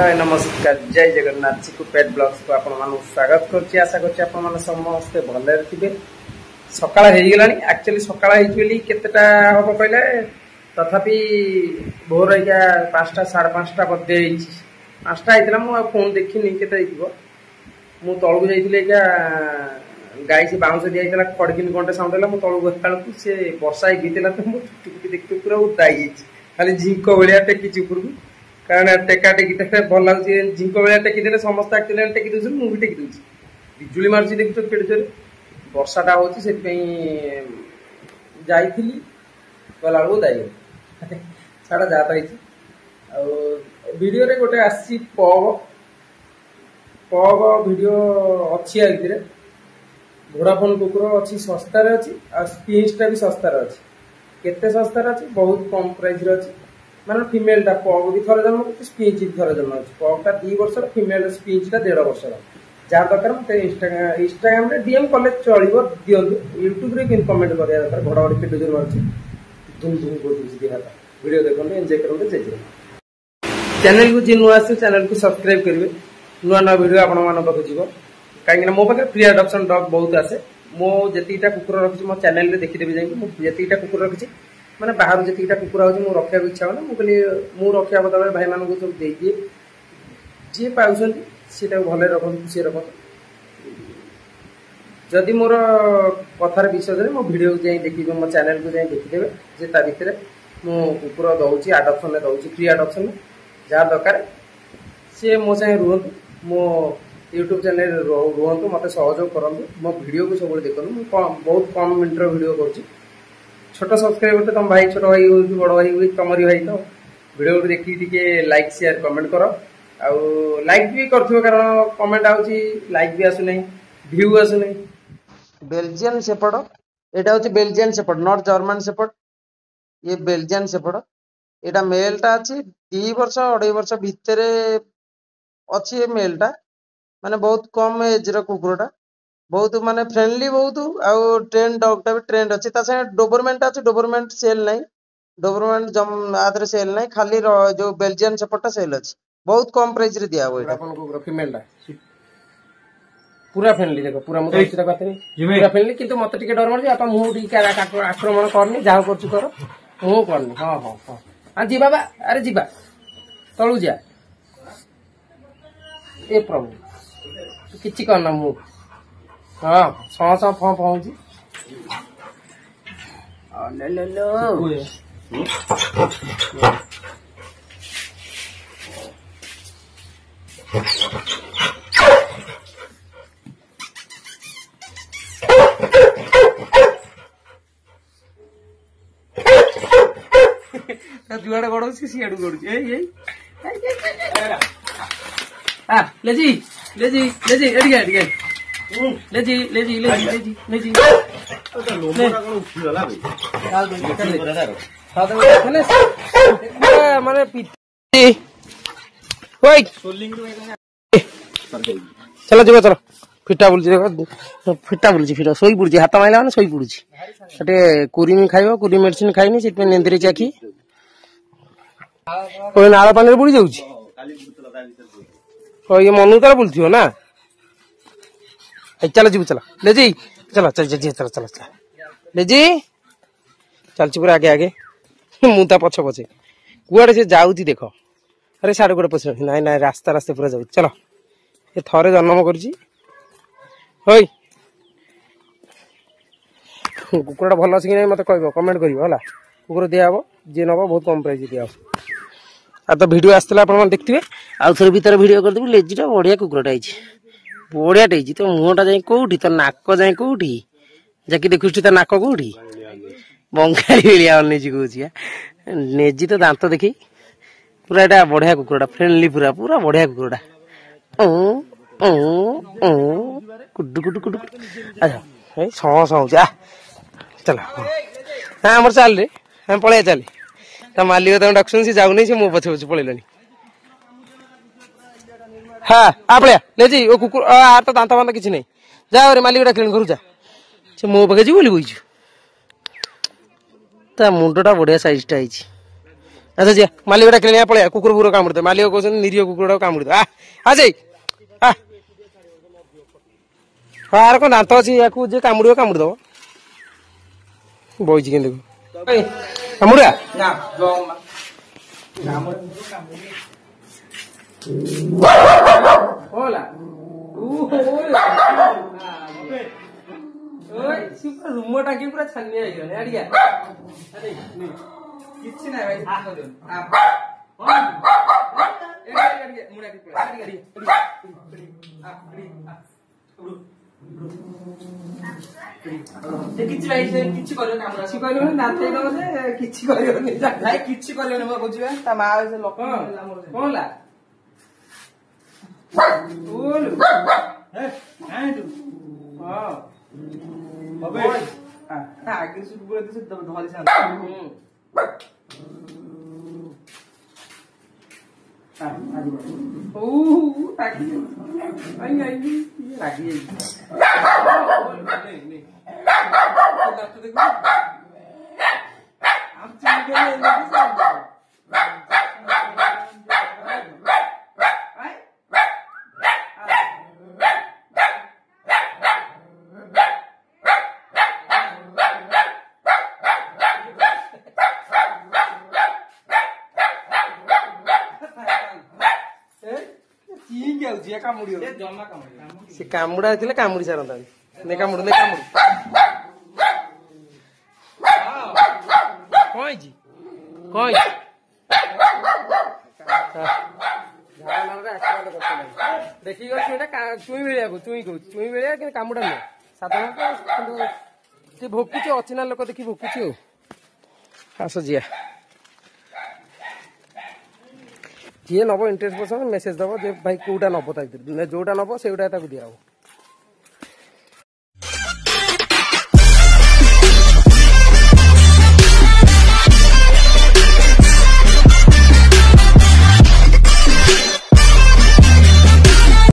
नमस्कार जय जगन्नाथ चिकू पेट ब्लॉग्स को आपण स्वागत करछि। आशा करछि आपण माने समस्त भले थे। सकाळ हो गलानी एक्चुअली सकाळ होइली केतेटा हम कहले तथापि भोर एका 5टा 5:30 बजे होइछि। 5टा आइतला मु फोन देखिनी केते आइथिबो। मु तळु जाइथिले एका गाई से बाउंस दियाइतला खडकिन घंटे साउंड होला। मु तळु गतालकु से वर्षा गीतला तो मु टिक देखि पूरा उदाई जाइछि। खाली झिंको बलिया टेकिछि उपरकु कारण टेका टेकी भल लगे झिंक भाया टेकीदे समस्त एक्चुअली टेकी दूसरी मुझे टेकी दूसरी बिजुली मार्च देखुच केड़े जोरे वर्षाटा हो गला दाई छाड़ा जहाँ पाई वीडियो रे गोटे आसी पग पग वीडियो अच्छी आगे वोडाफोन कुकुर अच्छी सस्तार अच्छी स्पिंचटा भी सस्तार अच्छी केते सस्तार अच्छी बहुत कम प्राइस अच्छी माने फीमेल टा पग भी थरे जन्म करछि स्पीच भी थरे जन्म करछि पग टा 2 वर्ष फीमेल स्पीच टा 1.5 वर्ष जहाँ दरकार मते इंस्टाग्राम रे डीएम कॉलेज चलिबो दियंतु यूट्यूब रे किन कमेंट करिया दरकार बड़ा बड़ी वीडियो मारछि धूम धूम को दिखा वीडियो देखन एंजॉय करन जे चैनल को जे नुआ से चैनल को सब्सक्राइब करिवे नुआ नुआ वीडियो आपण मान पाखु जीवो काहे मो पाखे फ्री अडॉप्शन डॉग बहुत आसे मो जतिटा कुकुर रखछि मो चैनल रे देखि देबे जाई मो जतिटा कुकुर रखछि माने बाहर जतिटा कुकुर होछि मो रखिया इच्छा होना मो कहली मो रखिया बदले भाई मान को सब दे दिए जे पाउछन सेटा भले रखन खुशी रखन जदि मोर कथार विश्वास रे मो वीडियो जाई देखि मो चैनल को जाई देखि देबे जे ता भितरे मो कुकुर दउछि अडॉप्शन ले दउछि फ्री अडॉप्शन जा दरकार से मो संगे रुहंतु मो यूट्यूब चैनल रुहंतु मते सहयोग करंतु मो वीडियो को सब देखंतु मो बहुत कम मिनट रो वीडियो करछि छोट सब्सक्राइबर तो तुम भाई छोट भाई हो बड़ भाई हो तमरी भाई तो वीडियो देखी टिके लाइक शेयर कमेंट करो आउ लाइक भी करथिबो कारण कमेंट आउची लाइक भी आसु नै व्यू आसु नै बेल्जियन शेपर्ड एटा होची Belgian shepherd not German shepherd ये बेल्जियन शेपर्ड एटा मेल टा अछि 2 वर्ष 2.5 वर्ष भितरे अछि ये मेल टा माने बहुत कम एज रो कुकुरटा बहुत माने फ्रेंडली बहुत आउ ट्रेन डॉग टा भी ट्रेंड अच्छी डोबरमेंट अच्छे डोबरमेंट सेल नहीं डोबरमेंट आदर सेल नहीं खाली जो बेल्जियन सेपटा सेल अच्छी बहुत कम प्राइस रे दिया हुआ फीमेल पूरा फ्रेंडली देखो पूरा मत पूरा फ्रेंडली किंतु मत टिके डर मार आपा मु टिके आक्रमण करनी जा करछु कर मु करनी हां हां हां आ जी बाबा अरे जीबा तळु जा ए प्रभु किछि करना मु हाँ सौ पहुंची जुआड़े गड़ सीआड़ गड़ुची लेजी लेजी लेजी एडिगे लेजी लेजी लेजी लेजी लेजी माने चलो जीव चलो फिटा बुलची फिटा बुलची फिटा सोई पड़ी हाथ माइला मैंने सोई पड़ी कुरीमी खाइब कुरी मेडिसिन खाइनी से नेंदरी आखि नाल पानी बुड़ी जाऊँ ये मन तार बुलथि ना चलो जीव चलो ले जी चलो चल चल चलो चलो चलो ले जी चलची पूरा आगे आगे मुता पछे पछे कुआड़े से जाऊँगी देख अरे साढ़े गोटे पछ ना ना रास्ता रास्ता पूरा जाऊ चलो ये थरे जन्म कर कुकुरटा भल अच्छे कि नहीं मत कह कमेंट कर कुकुर दिहब जी नब बहुत कम प्राइस दिया आ तो वीडियो आसला आप देखते आउ थे भीतर वीडियो करदेवी लेजीटा बढ़िया कुकुरटा बढ़िया तो मुहटा जाए कौटी तो नाक जाए कौटी जाकि देखु तो नाक कौटी बंगाली भाया अनेजी कह नेजी तो दांत देखी पूरा एटा बढ़िया कुकुरटा फ्रेंडली पूरा पूरा बढ़िया कुकुरटा कुडु कुडु कुडु अच्छा ए सौ सौ जा चल हाँ आमर चल रे हम पलैया चल ता मालिक तुम डाकुन सी जाऊ नहीं से मो पछे पछे पलैलानी हाँ आ पलैया ले जी ओ कुकुर आ तो दांत बांत किसी नहीं जा रे मालिक डाक घर जा से मो पाखे जी बोली बहीचु ता मुंडटा बढ़िया साइजटा है अच्छा जी मालिक डाक पलैया कुकुर बुकुर कामुड़ दे मालिक कहते निरीह कुकुर कामुड़ दे आ जाई यार कौन दांत अच्छी या कामुड़ कामुड़ दब बही के कामुड़ा रूम टांकी पूरा छानिया किसी ना से कामुड़ा कामुड़ी सारता ने कामुड़ ने कामुड़ कौन देखिए चुई मिलिया चुई मिलिया कि कामुड़ा नुह साधारण भोकुच अचिना लोक देखी भोकुच आस जिया जी नब इंटरेस्ट पर्सन मेसेज दब भाई कौटा नब जोटा नब से दिया।